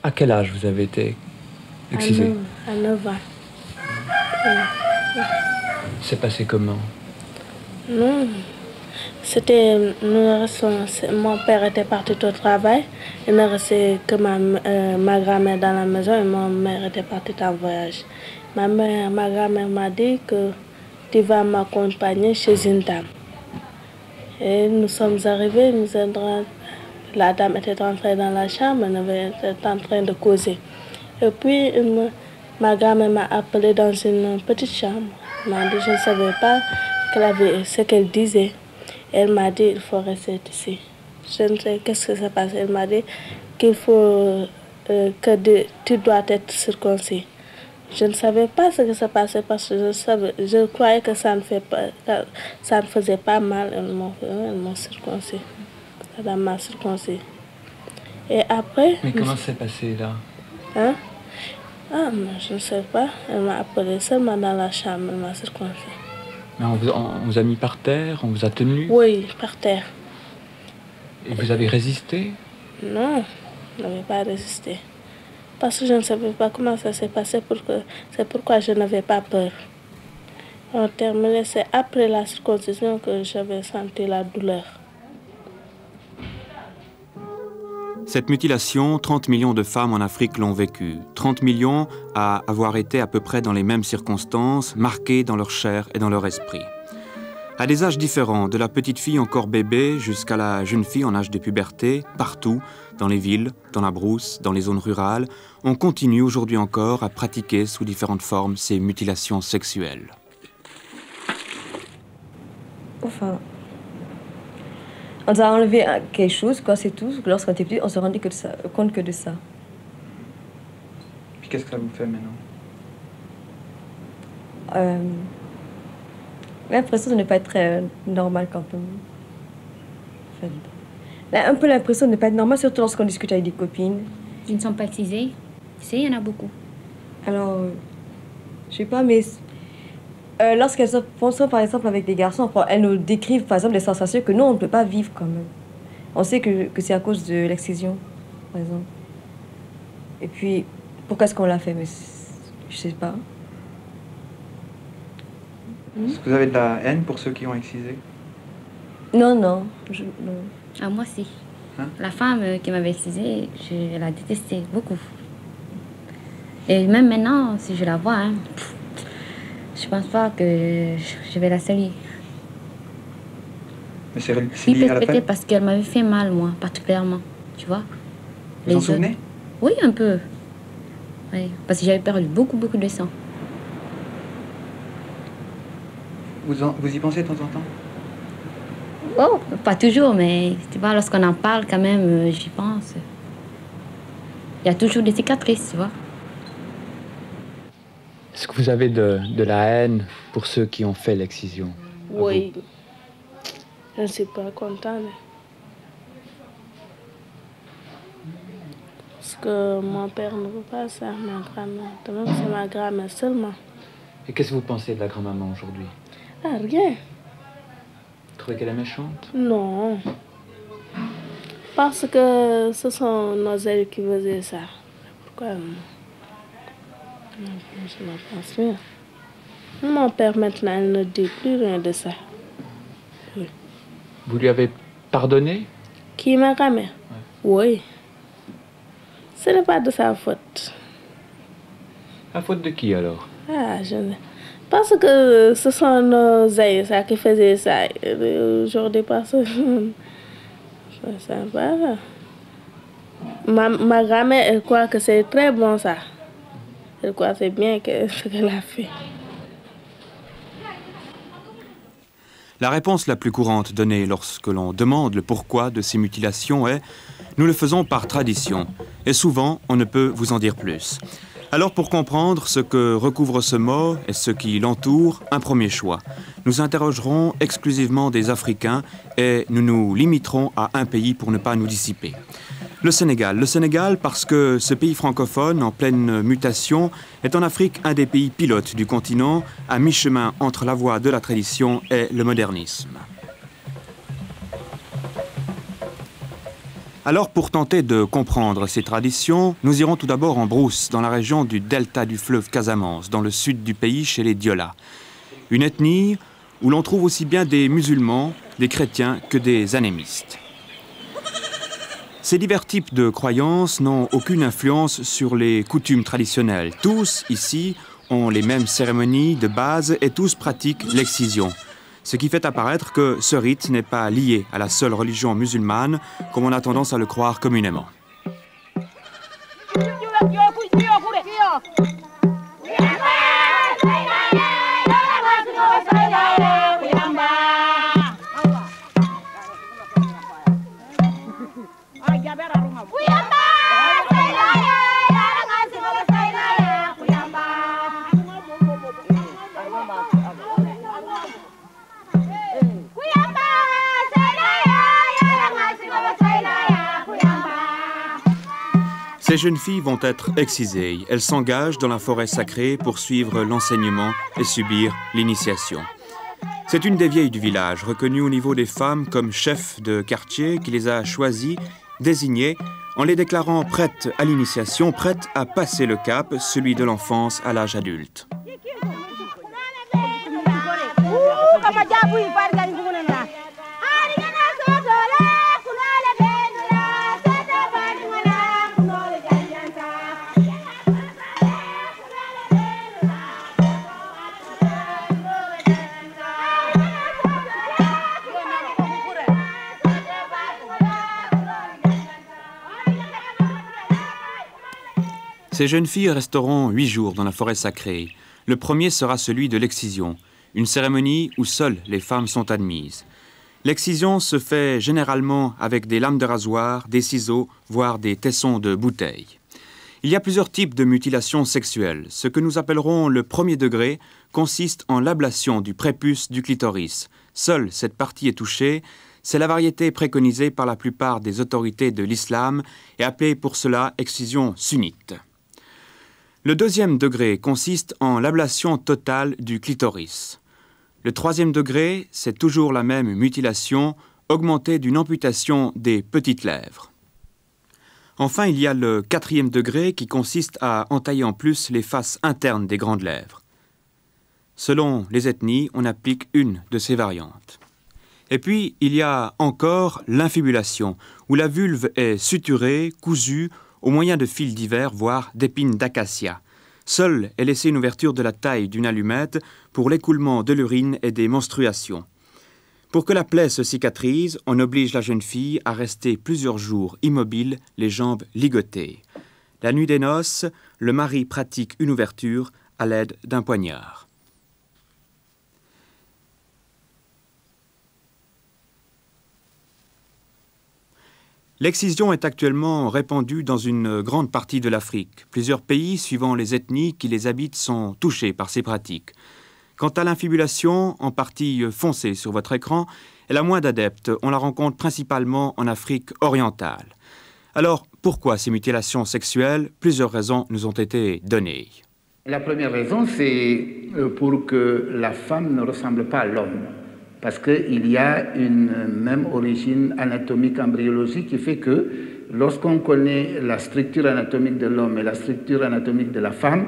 À quel âge vous avez été excisé? À 9 ans. C'est passé comment? Non, mon père était parti au travail, il ne restait que ma grand-mère dans la maison et ma mère était partie en voyage. Ma grand-mère m'a dit que tu vas m'accompagner chez une dame. Et nous sommes arrivés, la dame était entrée dans la chambre, elle était en train de causer. Et puis, ma grand-mère m'a appelé dans une petite chambre. Elle m'a dit, je ne savais pas ce qu'elle disait. Elle m'a dit, il faut rester ici. Je ne sais qu'est-ce qui s'est passé. Elle m'a dit qu'il faut tu dois être circoncis. Je ne savais pas ce qui s'est passé parce que je croyais que ça ne faisait pas mal. Elle m'a circoncis. La dame m'a circoncis. Et après... Mais comment c'est passé là? Hein? Ah, mais je ne sais pas. Elle m'a appelé seulement dans la chambre, elle m'a circoncis. Mais on vous a mis par terre, on vous a tenu? Oui, par terre. Et vous avez résisté? Non, je n'avais pas résisté. Parce que je ne savais pas comment ça s'est passé, c'est pourquoi je n'avais pas peur. En terminé, c'est après la circoncision que j'avais senti la douleur. Cette mutilation, 30 millions de femmes en Afrique l'ont vécue. 30 millions à avoir été à peu près dans les mêmes circonstances, marquées dans leur chair et dans leur esprit. À des âges différents, de la petite fille encore bébé jusqu'à la jeune fille en âge de puberté, partout, dans les villes, dans la brousse, dans les zones rurales, on continue aujourd'hui encore à pratiquer sous différentes formes ces mutilations sexuelles. Enfin, on nous a enlevé quelque chose, quoi, c'est tout. Lorsqu'on était petit, on se rendait compte que de ça. Puis qu'est-ce que ça vous fait maintenant? L'impression de ne pas être très normal quand on... Enfin, un peu l'impression de ne pas être normal, surtout lorsqu'on discute avec des copines. Qui ne sont pas excisées. Tu sais, il y en a beaucoup. Alors, je sais pas, mais lorsqu'elles sont par exemple avec des garçons, elles nous décrivent par exemple des sensations que nous, on ne peut pas vivre quand même. On sait que c'est à cause de l'excision, par exemple. Et puis, pourquoi est-ce qu'on l'a fait? Mais je sais pas. Est-ce que vous avez de la haine pour ceux qui ont excisé? Non, non. Non. Ah, moi, si. Hein? La femme qui m'avait excisée, je la détestais beaucoup. Et même maintenant, si je la vois, hein, je pense pas que je vais la saluer. Mais c'est lié à la Peut-être peine? parce qu'elle m'avait fait mal, moi, particulièrement. Tu vois? Vous vous en souvenez? Oui, un peu. Oui, parce que j'avais perdu beaucoup de sang. Vous y pensez de temps en temps? Oh, pas toujours, mais tu vois, lorsqu'on en parle, quand même, j'y pense. Il y a toujours des cicatrices, tu vois. Est-ce que vous avez de la haine pour ceux qui ont fait l'excision? Oui. Je ne suis pas contente. Parce que mon père ne veut pas ça, ma grand-mère. C'est ma grand-mère seulement. Et qu'est-ce que vous pensez de la grand-maman aujourd'hui? Ah, rien. Vous trouvez qu'elle est méchante? Non. Parce que ce sont nos ailes qui faisaient ça. Pourquoi je ne pense rien. Mon père maintenant il ne dit plus rien de ça. Oui. Vous lui avez pardonné? Qui, ma grand-mère? Oui. Ce n'est pas de sa faute. La faute de qui alors? Ah, parce que ce sont nos aïeux ça, qui faisaient ça. Aujourd'hui, parce que ça va. Ma grand-mère, elle croit que c'est très bon ça. Elle croit que c'est bien ce qu'elle a fait. La réponse la plus courante donnée lorsque l'on demande le pourquoi de ces mutilations est « nous le faisons par tradition » et souvent on ne peut vous en dire plus. Alors pour comprendre ce que recouvre ce mot et ce qui l'entoure, un premier choix. Nous interrogerons exclusivement des Africains et nous nous limiterons à un pays pour ne pas nous dissiper. Le Sénégal. Le Sénégal parce que ce pays francophone en pleine mutation est en Afrique un des pays pilotes du continent, à mi-chemin entre la voie de la tradition et le modernisme. Alors, pour tenter de comprendre ces traditions, nous irons tout d'abord en brousse, dans la région du delta du fleuve Casamance, dans le sud du pays, chez les Diola. Une ethnie où l'on trouve aussi bien des musulmans, des chrétiens que des animistes. Ces divers types de croyances n'ont aucune influence sur les coutumes traditionnelles. Tous, ici, ont les mêmes cérémonies de base et tous pratiquent l'excision. Ce qui fait apparaître que ce rite n'est pas lié à la seule religion musulmane, comme on a tendance à le croire communément. Ces jeunes filles vont être excisées. Elles s'engagent dans la forêt sacrée pour suivre l'enseignement et subir l'initiation. C'est une des vieilles du village, reconnue au niveau des femmes comme chef de quartier, qui les a choisies, désignées, en les déclarant prêtes à l'initiation, prêtes à passer le cap, celui de l'enfance à l'âge adulte. Ces jeunes filles resteront 8 jours dans la forêt sacrée. Le premier sera celui de l'excision, une cérémonie où seules les femmes sont admises. L'excision se fait généralement avec des lames de rasoir, des ciseaux, voire des tessons de bouteilles. Il y a plusieurs types de mutilations sexuelles. Ce que nous appellerons le premier degré consiste en l'ablation du prépuce du clitoris. Seule cette partie est touchée. C'est la variété préconisée par la plupart des autorités de l'islam et appelée pour cela excision sunnite. Le deuxième degré consiste en l'ablation totale du clitoris. Le troisième degré, c'est toujours la même mutilation, augmentée d'une amputation des petites lèvres. Enfin, il y a le quatrième degré qui consiste à entailler en plus les faces internes des grandes lèvres. Selon les ethnies, on applique une de ces variantes. Et puis, il y a encore l'infibulation, où la vulve est suturée, cousue, au moyen de fils divers, voire d'épines d'acacia. Seule est laissée une ouverture de la taille d'une allumette pour l'écoulement de l'urine et des menstruations. Pour que la plaie se cicatrise, on oblige la jeune fille à rester plusieurs jours immobile, les jambes ligotées. La nuit des noces, le mari pratique une ouverture à l'aide d'un poignard. L'excision est actuellement répandue dans une grande partie de l'Afrique. Plusieurs pays, suivant les ethnies qui les habitent, sont touchés par ces pratiques. Quant à l'infibulation, en partie foncée sur votre écran, elle a moins d'adeptes. On la rencontre principalement en Afrique orientale. Alors, pourquoi ces mutilations sexuelles? Plusieurs raisons nous ont été données. La première raison, c'est pour que la femme ne ressemble pas à l'homme. Parce qu'il y a une même origine anatomique, embryologique, qui fait que lorsqu'on connaît la structure anatomique de l'homme et la structure anatomique de la femme,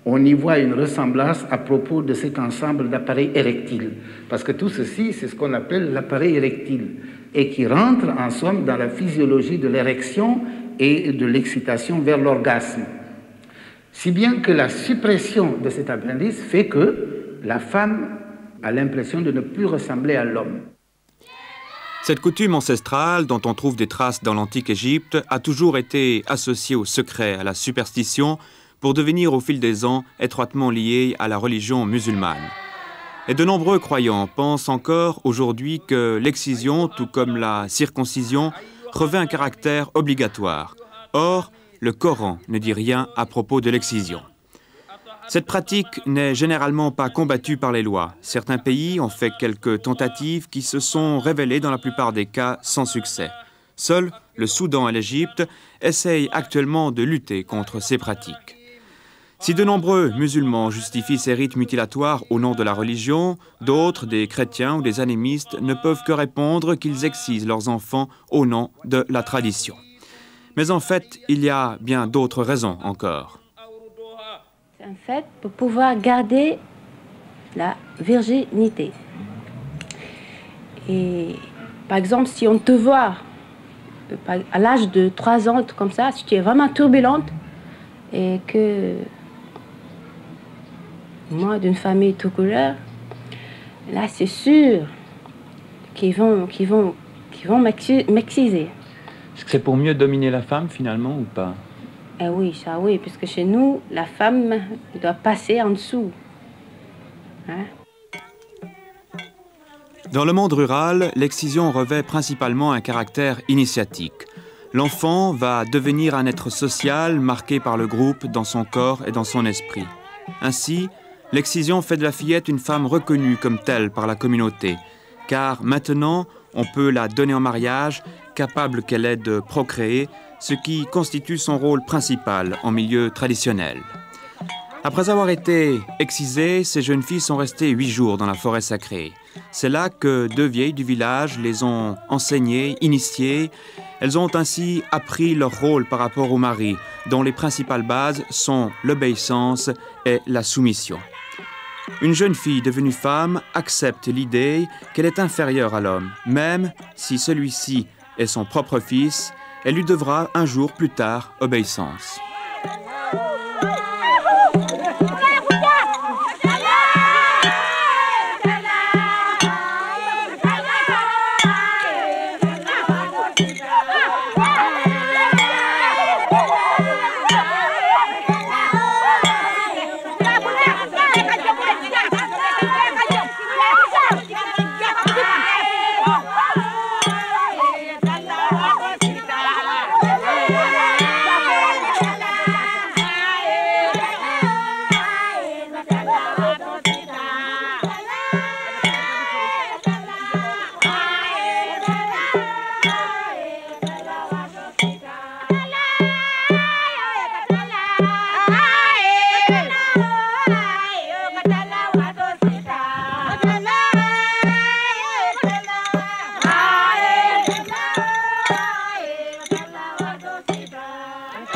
on y voit une ressemblance à propos de cet ensemble d'appareils érectiles. Parce que tout ceci, c'est ce qu'on appelle l'appareil érectile, et qui rentre en somme dans la physiologie de l'érection et de l'excitation vers l'orgasme. Si bien que la suppression de cet appendice fait que la femme a l'impression de ne plus ressembler à l'homme. Cette coutume ancestrale, dont on trouve des traces dans l'antique Égypte, a toujours été associée au secret, à la superstition, pour devenir au fil des ans étroitement liée à la religion musulmane. Et de nombreux croyants pensent encore aujourd'hui que l'excision, tout comme la circoncision, revêt un caractère obligatoire. Or, le Coran ne dit rien à propos de l'excision. Cette pratique n'est généralement pas combattue par les lois. Certains pays ont fait quelques tentatives qui se sont révélées dans la plupart des cas sans succès. Seuls le Soudan et l'Égypte essayent actuellement de lutter contre ces pratiques. Si de nombreux musulmans justifient ces rites mutilatoires au nom de la religion, d'autres, des chrétiens ou des animistes, ne peuvent que répondre qu'ils excisent leurs enfants au nom de la tradition. Mais en fait, il y a bien d'autres raisons encore. C'est un fait pour pouvoir garder la virginité. Et par exemple, si on te voit à l'âge de 3 ans, comme ça, si tu es vraiment turbulente et que moi, d'une famille tout couleur, là, c'est sûr qu'ils vont m'exciser. Est-ce que c'est pour mieux dominer la femme, finalement, ou pas? Eh oui, ça oui, puisque chez nous, la femme doit passer en dessous. Hein? Dans le monde rural, l'excision revêt principalement un caractère initiatique. L'enfant va devenir un être social marqué par le groupe dans son corps et dans son esprit. Ainsi, l'excision fait de la fillette une femme reconnue comme telle par la communauté, car maintenant, on peut la donner en mariage, capable qu'elle est de procréer, ce qui constitue son rôle principal en milieu traditionnel. Après avoir été excisées, ces jeunes filles sont restées 8 jours dans la forêt sacrée. C'est là que 2 vieilles du village les ont enseignées, initiées. Elles ont ainsi appris leur rôle par rapport au mari, dont les principales bases sont l'obéissance et la soumission. Une jeune fille devenue femme accepte l'idée qu'elle est inférieure à l'homme, même si celui-ci est son propre fils, elle lui devra un jour plus tard obéissance.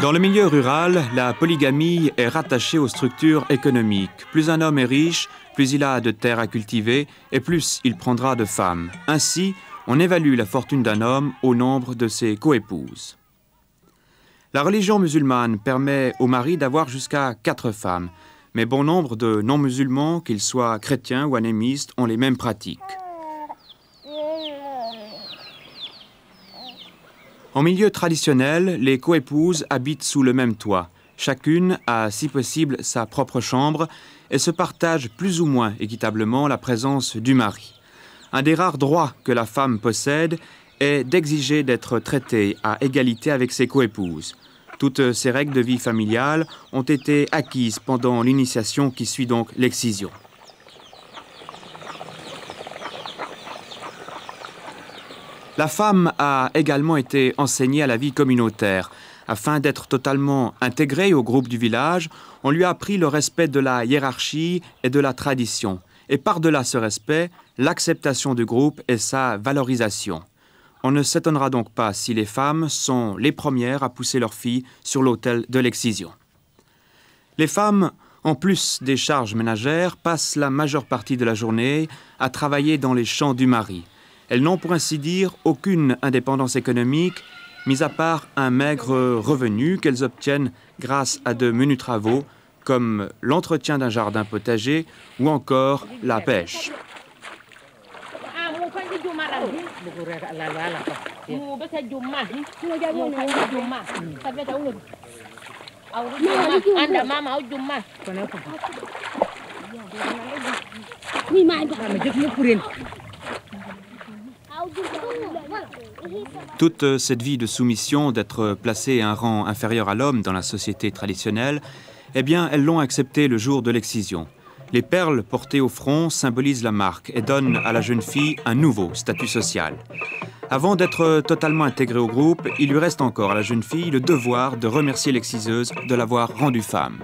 Dans le milieu rural, la polygamie est rattachée aux structures économiques. Plus un homme est riche, plus il a de terres à cultiver et plus il prendra de femmes. Ainsi, on évalue la fortune d'un homme au nombre de ses coépouses. La religion musulmane permet au mari d'avoir jusqu'à 4 femmes, mais bon nombre de non-musulmans, qu'ils soient chrétiens ou animistes, ont les mêmes pratiques. En milieu traditionnel, les coépouses habitent sous le même toit. Chacune a, si possible, sa propre chambre et se partage plus ou moins équitablement la présence du mari. Un des rares droits que la femme possède est d'exiger d'être traitée à égalité avec ses coépouses. Toutes ces règles de vie familiale ont été acquises pendant l'initiation qui suit donc l'excision. La femme a également été enseignée à la vie communautaire. Afin d'être totalement intégrée au groupe du village, on lui a appris le respect de la hiérarchie et de la tradition. Et par-delà ce respect, l'acceptation du groupe et sa valorisation. On ne s'étonnera donc pas si les femmes sont les premières à pousser leurs filles sur l'autel de l'excision. Les femmes, en plus des charges ménagères, passent la majeure partie de la journée à travailler dans les champs du mari. Elles n'ont pour ainsi dire aucune indépendance économique, mis à part un maigre revenu qu'elles obtiennent grâce à de menus travaux comme l'entretien d'un jardin potager ou encore la pêche. Toute cette vie de soumission, d'être placée à un rang inférieur à l'homme dans la société traditionnelle, eh bien, elles l'ont accepté le jour de l'excision. Les perles portées au front symbolisent la marque et donnent à la jeune fille un nouveau statut social. Avant d'être totalement intégrée au groupe, il lui reste encore à la jeune fille le devoir de remercier l'exciseuse de l'avoir rendue femme.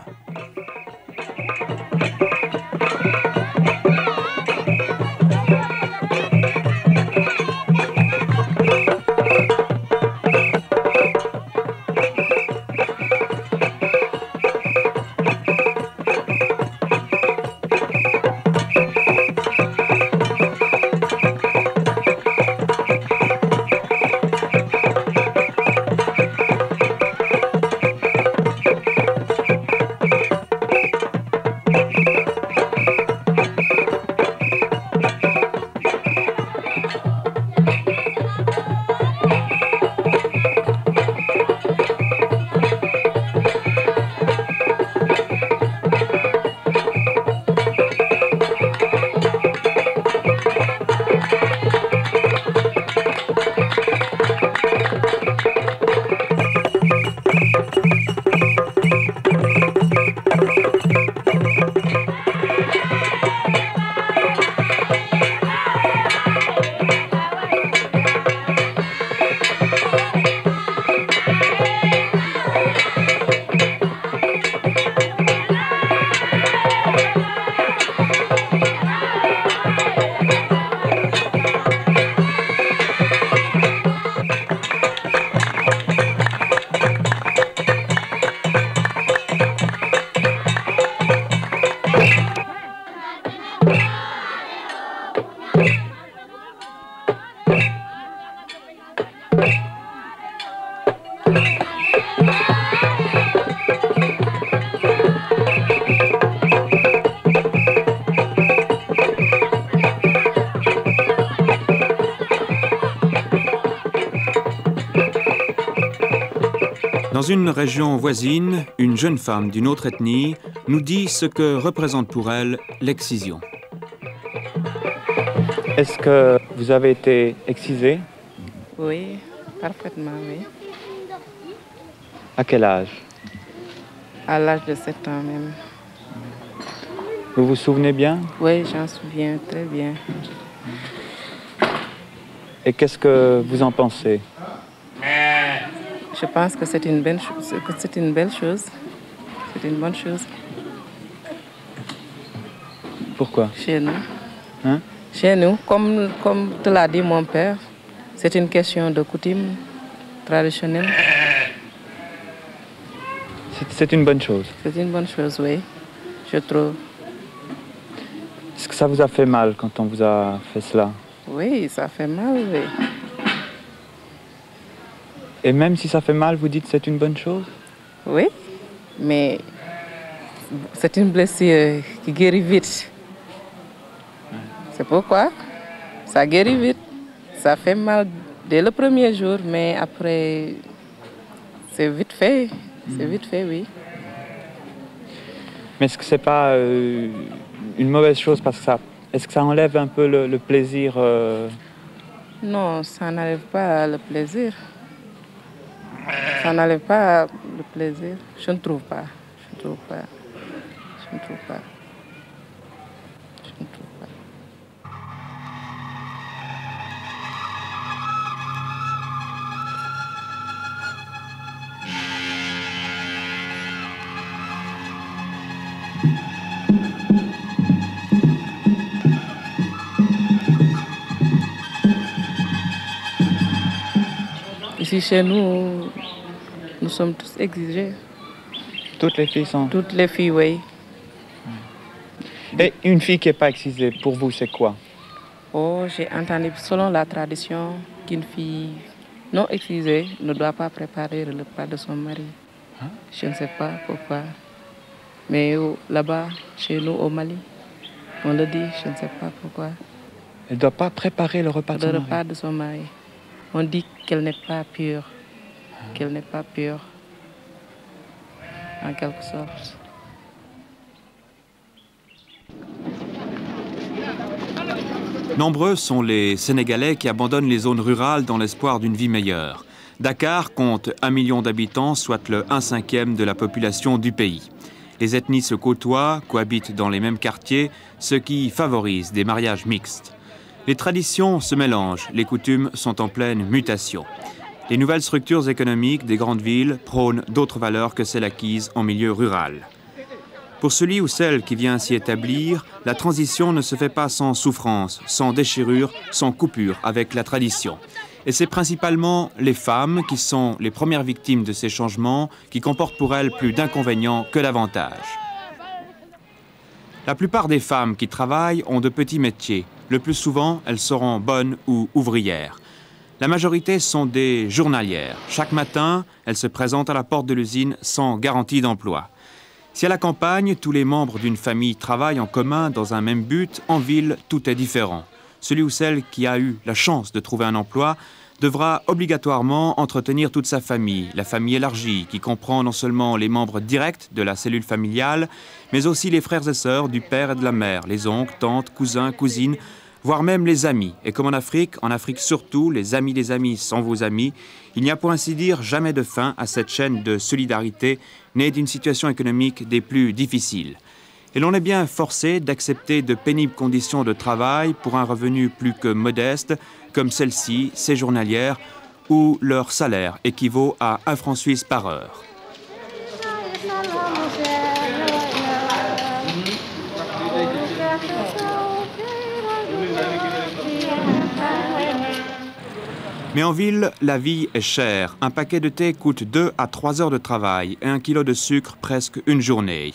une région voisine, une jeune femme d'une autre ethnie nous dit ce que représente pour elle l'excision. Est-ce que vous avez été excisé? Oui, parfaitement, oui. À quel âge? À l'âge de 7 ans même. Vous vous souvenez bien? Oui, j'en souviens très bien. Et qu'est-ce que vous en pensez? Je pense que c'est une belle chose. C'est une belle chose. C'est une bonne chose. Pourquoi? Chez nous. Hein? Chez nous, comme te l'a dit mon père, c'est une question de coutume traditionnelle. C'est une bonne chose. C'est une bonne chose, oui, je trouve. Est-ce que ça vous a fait mal quand on vous a fait cela? Oui, ça fait mal, oui. Et même si ça fait mal, vous dites que c'est une bonne chose? Oui, mais c'est une blessure qui guérit vite. C'est pourquoi ça guérit vite. Ça fait mal dès le premier jour, mais après, c'est vite fait. C'est vite fait, oui. Mais est-ce que c'est pas une mauvaise chose parce que ça... Est-ce que ça enlève un peu le plaisir Non, ça n'enlève pas le plaisir. Ça n'enlève pas le plaisir. Je ne trouve pas. Je ne trouve pas. Je ne trouve pas. Je ne trouve pas. Ici, chez nous, nous sommes tous exigés. Toutes les filles sont... Toutes les filles, oui. Et une fille qui n'est pas excisée, pour vous, c'est quoi? Oh, j'ai entendu, selon la tradition, qu'une fille non excisée ne doit pas préparer le repas de son mari. Hein? Je ne sais pas pourquoi. Mais là-bas, chez nous, au Mali, on le dit, je ne sais pas pourquoi. Elle ne doit pas préparer le repas de son mari? Le repas de son mari. On dit qu'elle n'est pas pure. Qu'elle n'est pas pure. En quelque sorte. Nombreux sont les Sénégalais qui abandonnent les zones rurales dans l'espoir d'une vie meilleure. Dakar compte 1 million d'habitants, soit le 1/5 de la population du pays. Les ethnies se côtoient, cohabitent dans les mêmes quartiers, ce qui favorise des mariages mixtes. Les traditions se mélangent, les coutumes sont en pleine mutation. Les nouvelles structures économiques des grandes villes prônent d'autres valeurs que celles acquises en milieu rural. Pour celui ou celle qui vient s'y établir, la transition ne se fait pas sans souffrance, sans déchirure, sans coupure avec la tradition. Et c'est principalement les femmes qui sont les premières victimes de ces changements, qui comportent pour elles plus d'inconvénients que d'avantages. La plupart des femmes qui travaillent ont de petits métiers. Le plus souvent, elles seront bonnes ou ouvrières. La majorité sont des journalières. Chaque matin, elles se présentent à la porte de l'usine sans garantie d'emploi. Si à la campagne, tous les membres d'une famille travaillent en commun dans un même but, en ville, tout est différent. Celui ou celle qui a eu la chance de trouver un emploi devra obligatoirement entretenir toute sa famille, la famille élargie, qui comprend non seulement les membres directs de la cellule familiale, mais aussi les frères et sœurs du père et de la mère, les oncles, tantes, cousins, cousines, voire même les amis. Et comme en Afrique surtout, les amis des amis sont vos amis, il n'y a pour ainsi dire jamais de fin à cette chaîne de solidarité née d'une situation économique des plus difficiles. Et l'on est bien forcé d'accepter de pénibles conditions de travail pour un revenu plus que modeste, comme celle-ci, ces journalières, où leur salaire équivaut à 1 franc suisse par heure. Mais en ville, la vie est chère. Un paquet de thé coûte 2 à 3 heures de travail et 1 kilo de sucre presque une journée.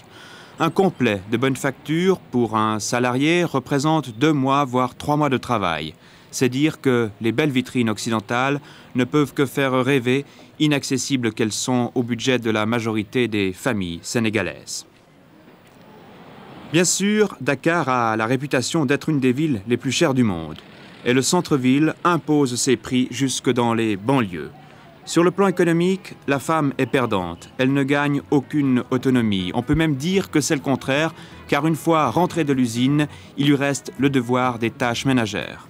Un complet de bonne facture pour un salarié représente 2 mois, voire 3 mois de travail. C'est dire que les belles vitrines occidentales ne peuvent que faire rêver, inaccessibles qu'elles sont au budget de la majorité des familles sénégalaises. Bien sûr, Dakar a la réputation d'être une des villes les plus chères du monde. Et le centre-ville impose ses prix jusque dans les banlieues. Sur le plan économique, la femme est perdante. Elle ne gagne aucune autonomie. On peut même dire que c'est le contraire, car une fois rentrée de l'usine, il lui reste le devoir des tâches ménagères.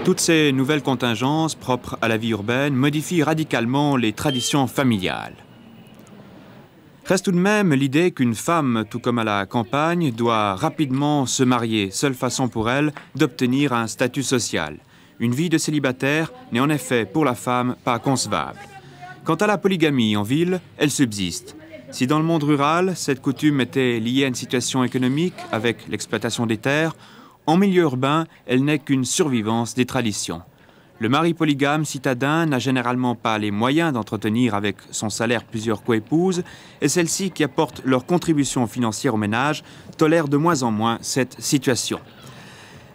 Toutes ces nouvelles contingences propres à la vie urbaine modifient radicalement les traditions familiales. Reste tout de même l'idée qu'une femme, tout comme à la campagne, doit rapidement se marier, seule façon pour elle d'obtenir un statut social. Une vie de célibataire n'est en effet pour la femme pas concevable. Quant à la polygamie en ville, elle subsiste. Si dans le monde rural, cette coutume était liée à une situation économique avec l'exploitation des terres, en milieu urbain, elle n'est qu'une survivance des traditions. Le mari polygame citadin n'a généralement pas les moyens d'entretenir avec son salaire plusieurs coépouses, et celles-ci qui apportent leur contribution financière au ménage tolèrent de moins en moins cette situation.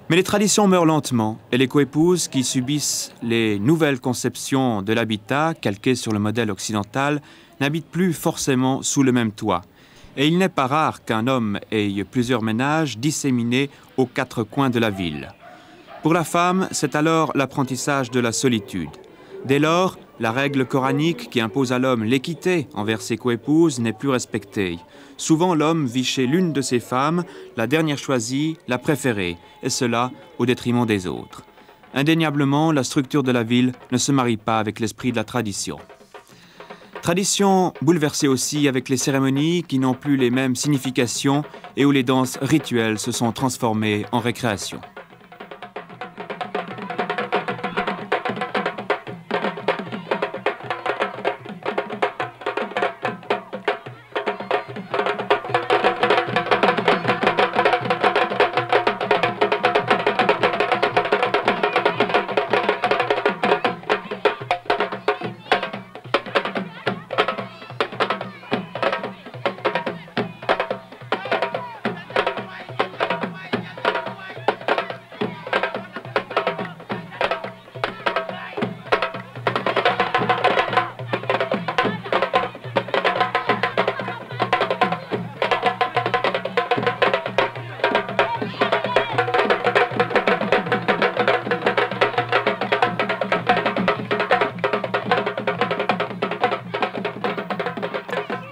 Mais les traditions meurent lentement, et les coépouses qui subissent les nouvelles conceptions de l'habitat, calquées sur le modèle occidental, n'habitent plus forcément sous le même toit. Et il n'est pas rare qu'un homme ait plusieurs ménages disséminés aux quatre coins de la ville. Pour la femme, c'est alors l'apprentissage de la solitude. Dès lors, la règle coranique qui impose à l'homme l'équité envers ses coépouses n'est plus respectée. Souvent, l'homme vit chez l'une de ses femmes, la dernière choisie, la préférée, et cela au détriment des autres. Indéniablement, la structure de la ville ne se marie pas avec l'esprit de la tradition. Tradition bouleversée aussi avec les cérémonies qui n'ont plus les mêmes significations et où les danses rituelles se sont transformées en récréation.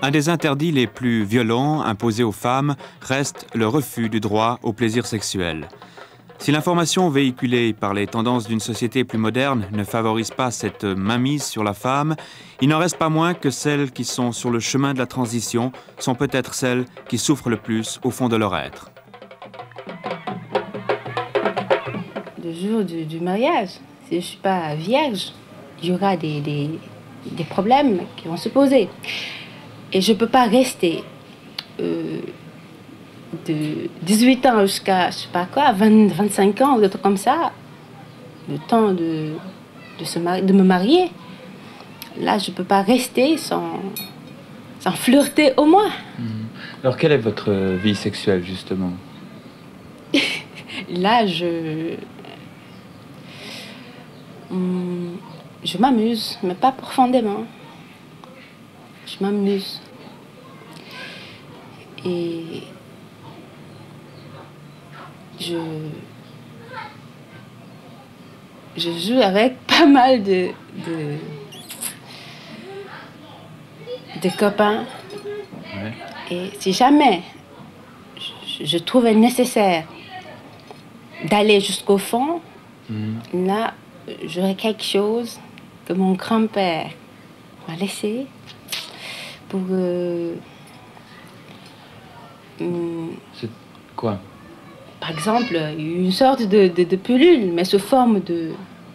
Un des interdits les plus violents imposés aux femmes reste le refus du droit au plaisir sexuel. Si l'information véhiculée par les tendances d'une société plus moderne ne favorise pas cette mainmise sur la femme, il n'en reste pas moins que celles qui sont sur le chemin de la transition sont peut-être celles qui souffrent le plus au fond de leur être. Le jour du mariage, si je ne suis pas vierge, il y aura des problèmes qui vont se poser. Et je ne peux pas rester de 18 ans jusqu'à, je ne sais pas quoi, 25 ans ou des trucs comme ça, le temps de me marier. Là, je ne peux pas rester sans flirter au moins. Alors, quelle est votre vie sexuelle, justement? Là, je m'amuse, mais pas profondément. Je m'amuse. Et je joue avec pas mal de copains. Ouais. Et si jamais je trouvais nécessaire d'aller jusqu'au fond, là, j'aurais quelque chose que mon grand-père m'a laissé pour... C'est quoi? Par exemple, une sorte de pilule, mais sous forme de...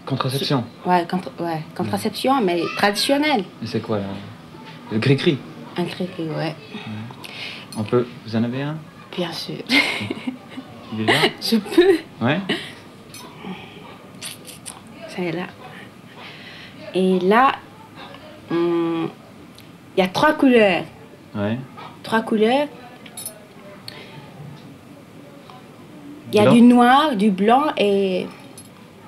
Contraception? Contraception, mais traditionnelle. Et c'est quoi, là? Le gris-gris? Un gris-gris, ouais. On peut... Vous en avez un? Bien sûr. Il est là? Je peux. Ouais. C'est là. Et là, il y a 3 couleurs. Ouais. trois couleurs. Il y a Blanc. du noir, du blanc et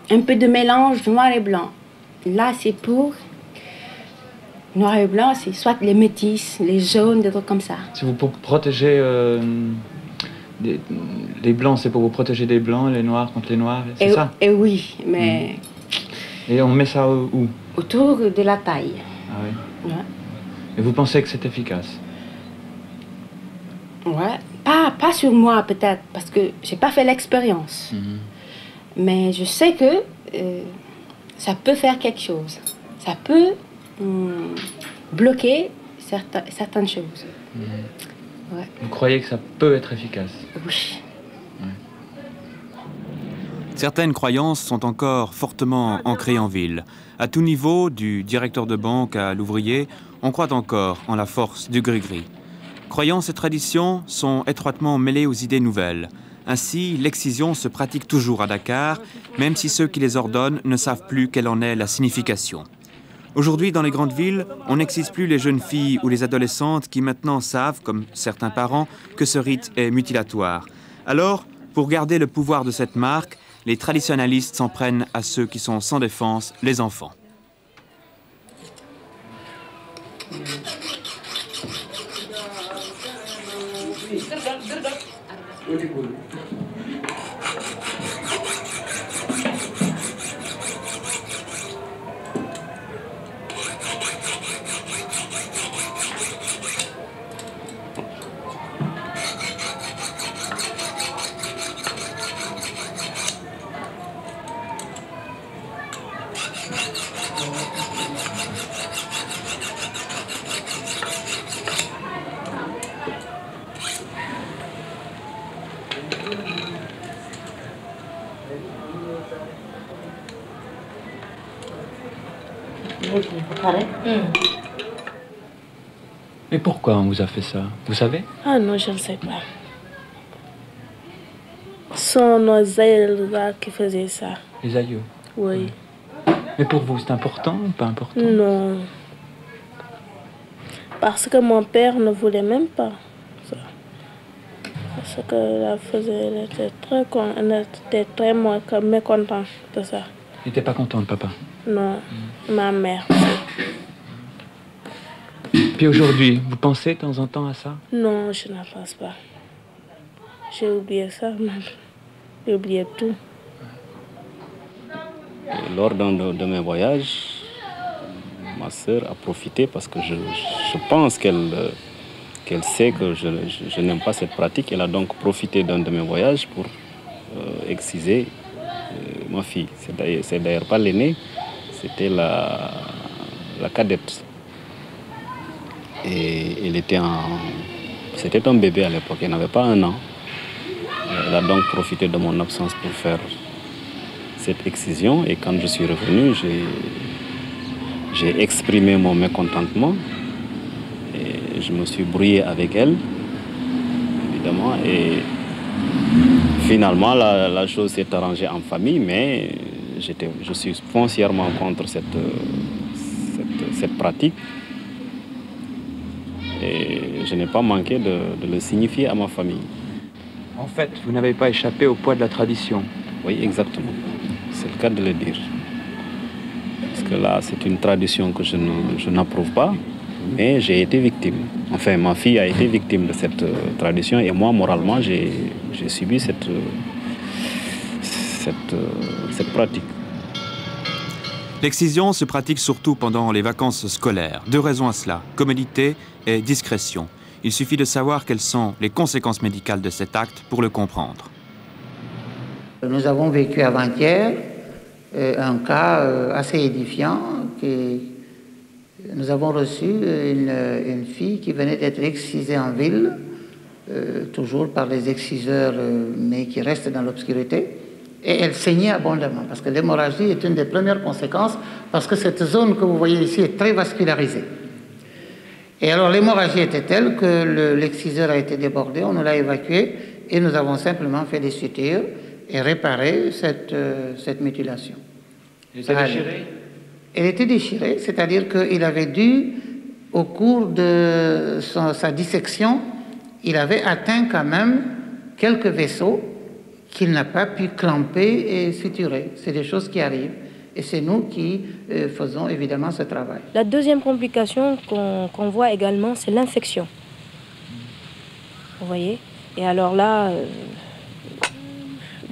un peu de mélange noir et blanc. Là, c'est pour noir et blanc, c'est soit les métis, les jaunes, des trucs comme ça. C'est pour protéger les blancs, c'est pour vous protéger des blancs, les noirs contre les noirs, c'est ça? Et oui, mais Et on met ça où? autour de la taille. Ah oui. Ouais. Et vous pensez que c'est efficace? Ouais. Pas sur moi peut-être, parce que j'ai pas fait l'expérience. Mais je sais que ça peut faire quelque chose. Ça peut bloquer certaines choses. Ouais. Vous croyez que ça peut être efficace? Oui. Certaines croyances sont encore fortement ancrées en ville. À tout niveau, du directeur de banque à l'ouvrier, on croit encore en la force du gris-gris. Croyances et traditions sont étroitement mêlées aux idées nouvelles. Ainsi, l'excision se pratique toujours à Dakar, même si ceux qui les ordonnent ne savent plus quelle en est la signification. Aujourd'hui, dans les grandes villes, on n'excise plus les jeunes filles ou les adolescentes qui maintenant savent, comme certains parents, que ce rite est mutilatoire. Alors, pour garder le pouvoir de cette marque, les traditionalistes s'en prennent à ceux qui sont sans défense, les enfants. Et pourquoi on vous a fait ça? Vous savez? Ah non, je ne sais pas. Ce sont nos aïeux là qui faisaient ça. Les aïeux? Oui. Mais pour vous, c'est important ou pas important? Non. Parce que mon père ne voulait même pas ça. Parce que la faisait, elle était très mécontente de ça. Il n'était pas content, le papa? Non, ma mère. Puis aujourd'hui, vous pensez de temps en temps à ça? Non, je ne pense pas. J'ai oublié ça même. J'ai oublié tout. Lors d'un de mes voyages, ma sœur a profité parce que je pense qu'elle sait que je n'aime pas cette pratique. Elle a donc profité d'un de mes voyages pour exciser ma fille. C'est d'ailleurs pas l'aînée, c'était la cadette. Et c'était un bébé à l'époque, elle n'avait pas 1 an. Elle a donc profité de mon absence pour faire cette excision. Et quand je suis revenu, j'ai exprimé mon mécontentement. Et je me suis brouillé avec elle, évidemment. Et finalement, la chose s'est arrangée en famille, mais je suis foncièrement contre cette pratique. Et je n'ai pas manqué de le signifier à ma famille. En fait, vous n'avez pas échappé au poids de la tradition. Oui, exactement. C'est le cas de le dire. Parce que là, c'est une tradition que je n'approuve pas, mais j'ai été victime. Enfin, ma fille a été victime de cette tradition et moi, moralement, j'ai subi cette pratique. L'excision se pratique surtout pendant les vacances scolaires. 2 raisons à cela, commodité et discrétion. Il suffit de savoir quelles sont les conséquences médicales de cet acte pour le comprendre. Nous avons vécu avant-hier un cas assez édifiant. Nous avons reçu une fille qui venait d'être excisée en ville, toujours par les exciseurs, mais qui restent dans l'obscurité. Et elle saignait abondamment, parce que l'hémorragie est une des premières conséquences, parce que cette zone que vous voyez ici est très vascularisée. Et alors l'hémorragie était telle que l'exciseur a été débordé, on nous l'a évacué, et nous avons simplement fait des sutures et réparé cette mutilation. Elle était déchirée? Elle était déchirée, c'est-à-dire qu'il avait dû, au cours de sa dissection, il avait atteint quand même quelques vaisseaux qu'il n'a pas pu clamper et suturer. C'est des choses qui arrivent. Et c'est nous qui faisons évidemment ce travail. La deuxième complication qu'on voit également, c'est l'infection. Vous voyez? Et alors là,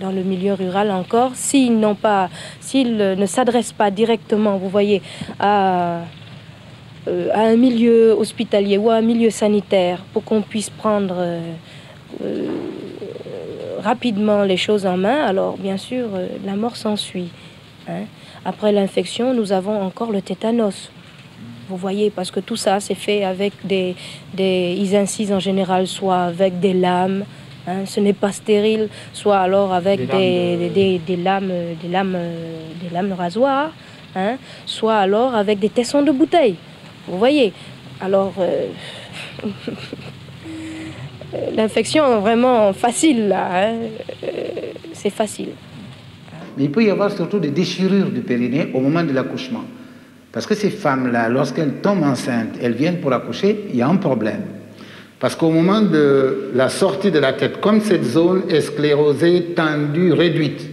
dans le milieu rural encore, s'ils ne s'adressent pas directement, vous voyez, à un milieu hospitalier ou à un milieu sanitaire pour qu'on puisse prendre rapidement les choses en main, alors bien sûr, la mort s'ensuit. Hein. Après l'infection, nous avons encore le tétanos. Vous voyez, parce que tout ça, c'est fait avec ils incisent en général soit avec des lames, hein, ce n'est pas stérile, soit alors avec des lames rasoirs, hein, soit alors avec des tessons de bouteilles. Vous voyez, alors l'infection est vraiment facile là, hein, c'est facile. Mais il peut y avoir surtout des déchirures du périnée au moment de l'accouchement. Parce que ces femmes-là, lorsqu'elles tombent enceintes, elles viennent pour accoucher, il y a un problème. Parce qu'au moment de la sortie de la tête, comme cette zone est sclérosée, tendue, réduite,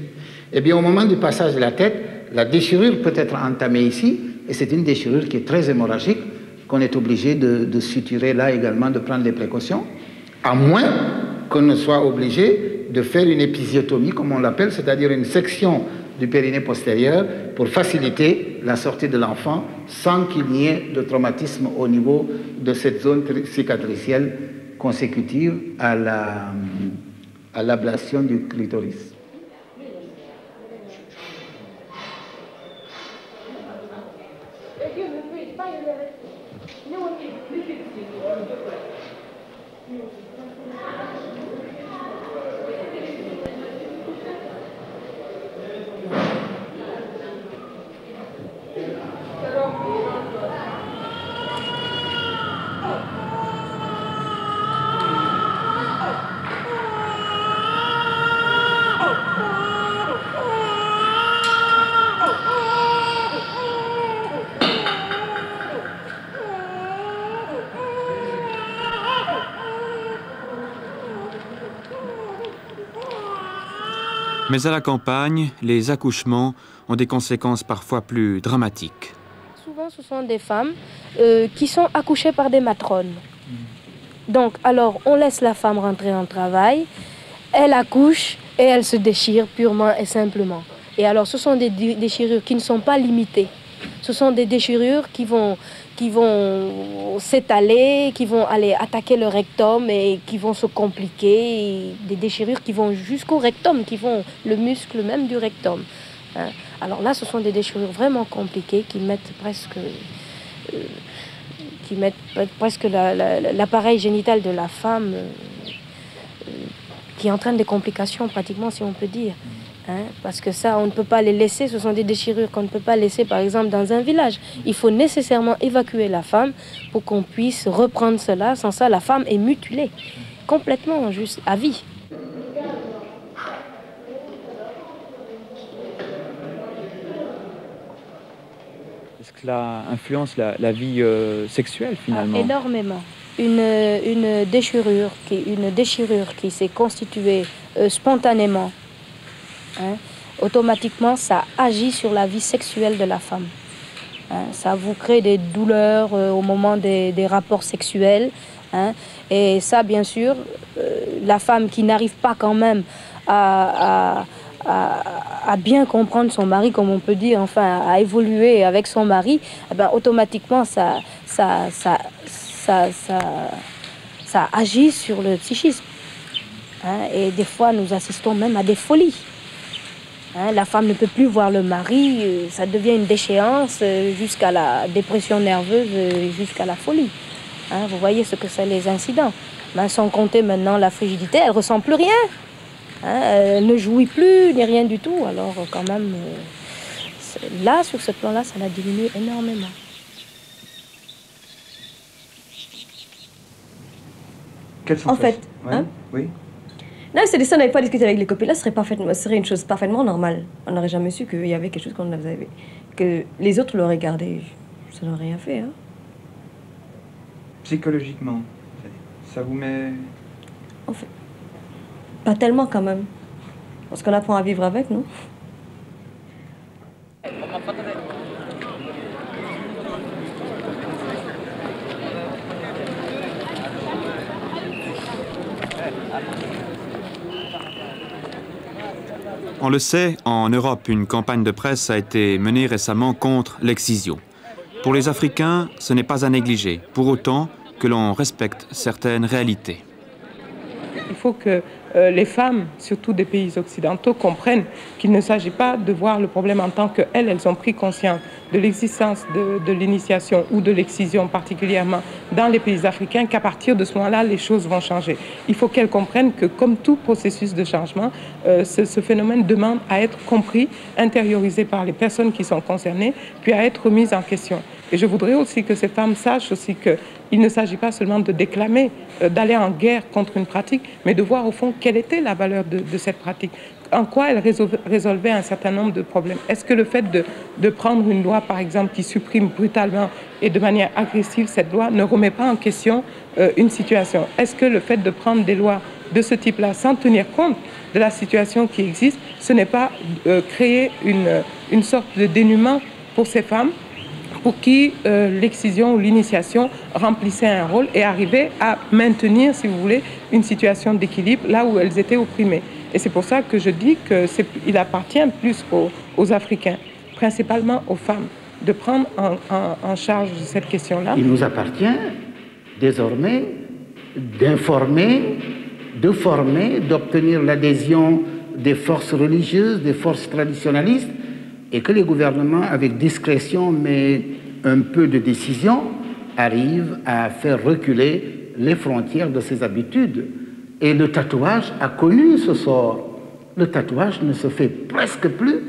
eh bien au moment du passage de la tête, la déchirure peut être entamée ici, et c'est une déchirure qui est très hémorragique, qu'on est obligé de suturer là également, de prendre des précautions, à moins qu'on ne soit obligé de faire une épisiotomie, comme on l'appelle, c'est-à-dire une section du périnée postérieur pour faciliter la sortie de l'enfant sans qu'il n'y ait de traumatisme au niveau de cette zone cicatricielle consécutive à l'ablation du clitoris. Mais à la campagne, les accouchements ont des conséquences parfois plus dramatiques. Souvent, ce sont des femmes qui sont accouchées par des matrones. Donc, alors, on laisse la femme rentrer en travail, elle accouche et elle se déchire purement et simplement. Et alors, ce sont des déchirures qui ne sont pas limitées. Ce sont des déchirures qui vont s'étaler, qui vont aller attaquer le rectum et qui vont se compliquer. Des déchirures qui vont jusqu'au rectum, qui vont le muscle même du rectum. Hein. Alors là, ce sont des déchirures vraiment compliquées qui mettent presque l'appareil génital de la femme, qui entraîne des complications pratiquement, si on peut dire. Hein, parce que ça, on ne peut pas les laisser, ce sont des déchirures qu'on ne peut pas laisser, par exemple, dans un village. Il faut nécessairement évacuer la femme pour qu'on puisse reprendre cela. Sans ça, la femme est mutilée, complètement, juste à vie. Est-ce que cela influence la vie sexuelle, finalement? Énormément. Une déchirure qui s'est constituée spontanément, hein, automatiquement, ça agit sur la vie sexuelle de la femme. Hein, ça vous crée des douleurs au moment des rapports sexuels. Hein, et ça, bien sûr, la femme qui n'arrive pas quand même à bien comprendre son mari, comme on peut dire, enfin, à évoluer avec son mari, eh ben, automatiquement, ça agit sur le psychisme. Hein, et des fois, nous assistons même à des folies. Hein, la femme ne peut plus voir le mari, ça devient une déchéance jusqu'à la dépression nerveuse, jusqu'à la folie. Hein, vous voyez ce que c'est les incidents. Ben, sans compter maintenant la frigidité, elle ne ressent plus rien. Hein, elle ne jouit plus, ni rien du tout. Alors quand même, là, sur ce plan-là, ça la diminue énormément. En fait, ouais. hein? Oui. Non, c'est ça, on n'avait pas discuté avec les copines. Là, ce serait une chose parfaitement normale. On n'aurait jamais su qu'il y avait quelque chose qu'on avait, que les autres l'auraient gardé. Ça n'aurait rien fait. Hein. Psychologiquement, ça vous met En fait, pas tellement quand même. Parce qu'on apprend à vivre avec, non? On le sait, en Europe, une campagne de presse a été menée récemment contre l'excision. Pour les Africains, ce n'est pas à négliger, pour autant que l'on respecte certaines réalités. Il faut que les femmes, surtout des pays occidentaux, comprennent qu'il ne s'agit pas de voir le problème en tant qu'elles ont pris conscience de l'existence de l'initiation ou de l'excision particulièrement dans les pays africains, qu'à partir de ce moment-là, les choses vont changer. Il faut qu'elles comprennent que, comme tout processus de changement, ce phénomène demande à être compris, intériorisé par les personnes qui sont concernées, puis à être remis en question. Et je voudrais aussi que ces femmes sachent aussi qu'il ne s'agit pas seulement de déclamer, d'aller en guerre contre une pratique, mais de voir au fond quelle était la valeur de cette pratique, en quoi elle résolvait un certain nombre de problèmes. Est-ce que le fait de prendre une loi, par exemple, qui supprime brutalement et de manière agressive cette loi ne remet pas en question une situation? Est-ce que le fait de prendre des lois de ce type-là sans tenir compte de la situation qui existe, ce n'est pas créer une sorte de dénuement pour ces femmes pour qui l'excision ou l'initiation remplissait un rôle et arrivait à maintenir, si vous voulez, une situation d'équilibre là où elles étaient opprimées. Et c'est pour ça que je dis qu'il appartient plus aux Africains, principalement aux femmes, de prendre en charge cette question-là. Il nous appartient désormais d'informer, de former, d'obtenir l'adhésion des forces religieuses, des forces traditionnalistes, et que les gouvernements, avec discrétion mais un peu de décision, arrivent à faire reculer les frontières de ces habitudes. Et le tatouage a connu ce sort. Le tatouage ne se fait presque plus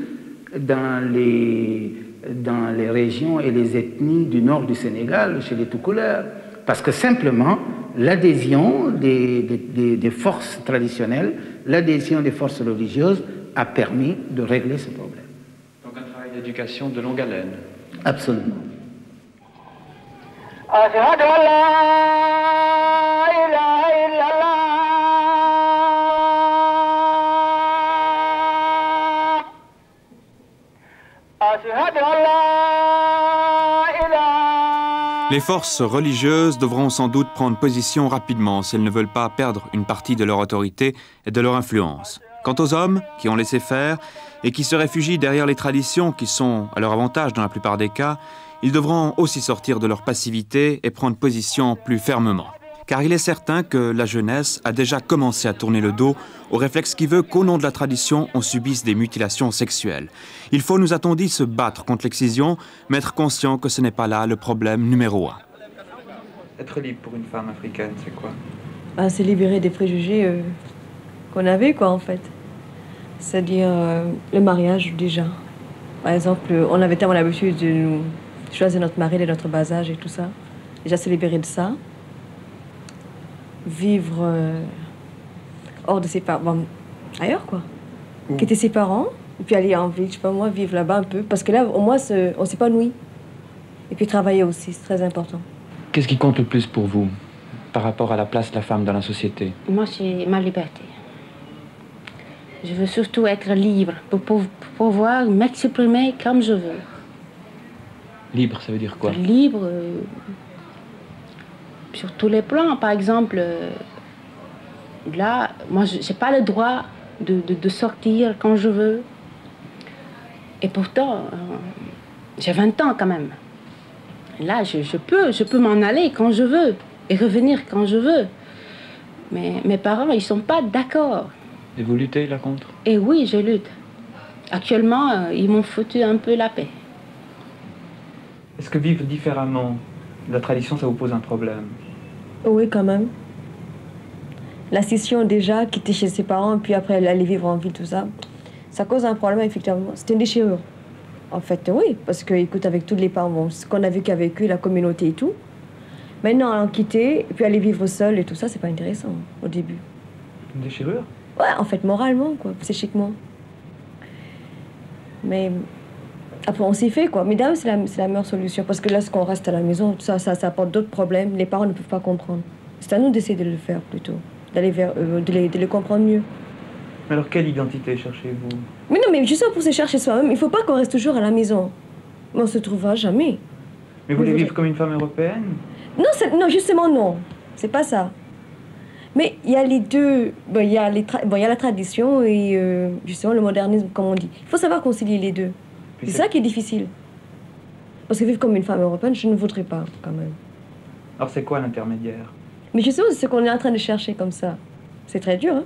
dans les régions et les ethnies du nord du Sénégal, chez les tout-couleurs, parce que simplement, l'adhésion des forces traditionnelles, l'adhésion des forces religieuses a permis de régler ce problème. Donc un travail d'éducation de longue haleine. Absolument. Les forces religieuses devront sans doute prendre position rapidement si elles ne veulent pas perdre une partie de leur autorité et de leur influence. Quant aux hommes qui ont laissé faire et qui se réfugient derrière les traditions qui sont à leur avantage dans la plupart des cas, ils devront aussi sortir de leur passivité et prendre position plus fermement. Car il est certain que la jeunesse a déjà commencé à tourner le dos au réflexe qui veut qu'au nom de la tradition, on subisse des mutilations sexuelles. Il faut, nous a-t-on dit, se battre contre l'excision, mais être conscient que ce n'est pas là le problème numéro 1. Être libre pour une femme africaine, c'est quoi? C'est libérer des préjugés qu'on avait, quoi, en fait. C'est-à-dire le mariage, déjà. Par exemple, on avait tellement l'habitude de choisir notre mari dès notre bas âge et tout ça. Déjà, se libérer de ça. Vivre hors de ses parents, ailleurs, quoi. Quitter ses parents, et puis aller en ville, je sais pas moi, vivre là-bas un peu. Parce que là, au moins, on s'épanouit. Et puis travailler aussi, c'est très important. Qu'est-ce qui compte le plus pour vous par rapport à la place de la femme dans la société? Moi, c'est ma liberté. Je veux surtout être libre pour pouvoir m'exprimer comme je veux. Libre, ça veut dire quoi? Libre sur tous les plans. Par exemple, là, moi, je n'ai pas le droit de sortir quand je veux. Et pourtant, j'ai 20 ans quand même. Là, je peux m'en aller quand je veux et revenir quand je veux. Mais mes parents, ils ne sont pas d'accord. Et vous luttez là contre? Et oui, je lutte. Actuellement, ils m'ont foutu un peu la paix. Est-ce que vivre différemment de la tradition, ça vous pose un problème? Oui, quand même. La scission, déjà, quitter chez ses parents, puis après aller vivre en ville, tout ça, ça cause un problème, effectivement. C'est une déchirure. En fait, oui, parce que, écoute, avec tous les parents, bon, ce qu'on a vécu avec eux, la communauté et tout, maintenant, en quitter, et puis aller vivre seul et tout ça, c'est pas intéressant, au début. Une déchirure? Ouais, en fait, moralement, quoi, psychiquement. Mais après, on s'y fait, quoi. Mais d'ailleurs, c'est la meilleure solution. Parce que là, ce qu'on reste à la maison, ça apporte d'autres problèmes. Les parents ne peuvent pas comprendre. C'est à nous d'essayer de le faire, plutôt. d'aller vers eux, de les comprendre mieux. Mais alors, quelle identité cherchez-vous? Mais non, mais justement pour se chercher soi-même, il ne faut pas qu'on reste toujours à la maison. On ne se trouvera jamais. Mais vous voulez vivre comme une femme européenne? Non, non, justement non. C'est pas ça. Mais il y a les deux. Bon, il y a la tradition et justement le modernisme, comme on dit. Il faut savoir concilier les deux. C'est ça qui est difficile. Parce que vivre comme une femme européenne, je ne voudrais pas, quand même. Alors c'est quoi l'intermédiaire? Mais justement, c'est ce qu'on est en train de chercher comme ça. C'est très dur, hein?